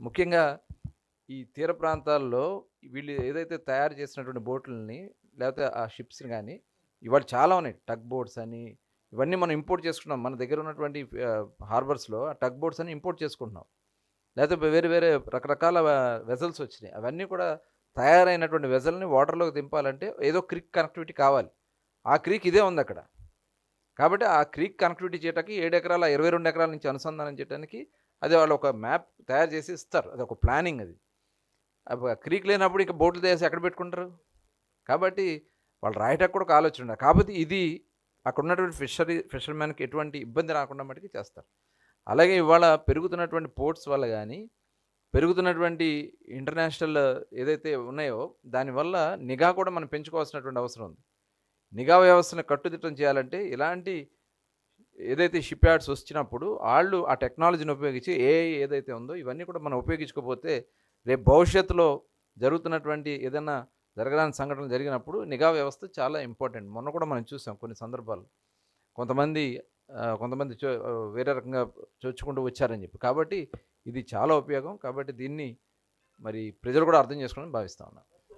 ముఖ్యంగా ఈ తీర ప్రాంతాల్లో వీళ్ళు ఏదైతే తయారు చేసినటువంటి బోట్లని లేకపోతే ఆ షిప్స్‌ని గానీ, ఇవాళ చాలా ఉన్నాయి. టగ్ బోట్స్ అని ఇవన్నీ మనం ఇంపోర్ట్ చేసుకుంటున్నాం. మన దగ్గర ఉన్నటువంటి హార్బర్స్‌లో ఆ టగ్ బోట్స్ అని ఇంపోర్ట్ చేసుకుంటున్నాం. లేకపోతే వేరే వేరే రకరకాల వెసల్స్ వచ్చినాయి. అవన్నీ కూడా తయారైనటువంటి వెసల్‌ని వాటర్‌లోకి దింపాలంటే ఏదో క్రిక్ కనెక్టివిటీ కావాలి. ఆ క్రీక్ ఇదే ఉందక్కడ. కాబట్టి ఆ క్రీక్ కనెక్టివిటీ చేయటానికి 7 ఎకరాల 22 ఎకరాల నుంచి అనుసంధానం చేయడానికి అది వాళ్ళు ఒక మ్యాప్ తయారు చేసి ఇస్తారు. అదొక ప్లానింగ్ అది. క్రీక్ లేనప్పుడు ఇక బోట్లు తీసి ఎక్కడ పెట్టుకుంటారు? కాబట్టి వాళ్ళు రాయటానికి కూడా ఒక ఆలోచన ఉండాలి. కాకపోతే ఇది అక్కడ ఉన్నటువంటి ఫిషర్‌మెన్‌కి ఎటువంటి ఇబ్బంది రాకుండా మట్టుకు చేస్తారు. అలాగే ఇవాళ పెరుగుతున్నటువంటి పోర్ట్స్ వల్ల గానీ, పెరుగుతున్నటువంటి ఇంటర్నేషనల్ ఏదైతే ఉన్నాయో దానివల్ల నిఘా కూడా మనం పెంచుకోవాల్సినటువంటి అవసరం ఉంది. నిఘా వ్యవస్థను కట్టుదిట్టం చేయాలంటే ఇలాంటి ఏదైతే షిప్ యార్డ్స్ వచ్చినప్పుడు ఆళ్ళు ఆ టెక్నాలజీని ఉపయోగించి ఏఐ ఏదైతే ఉందో ఇవన్నీ కూడా మనం ఉపయోగించుకోకపోతే రేపు భవిష్యత్తులో జరుగుతున్నటువంటి ఏదైనా జరగరాని సంఘటనలు జరిగినప్పుడు నిఘా వ్యవస్థ చాలా ఇంపార్టెంట్. మొన్న కూడా మనం చూసాం కొన్ని సందర్భాలు. కొంతమంది కొంతమంది వేరే రకంగా చొచ్చుకుంటూ వచ్చారని చెప్పి. కాబట్టి ఇది చాలా ఉపయోగం. కాబట్టి దీన్ని మరి ప్రజలు కూడా అర్థం చేసుకోవాలని భావిస్తా ఉన్నాను.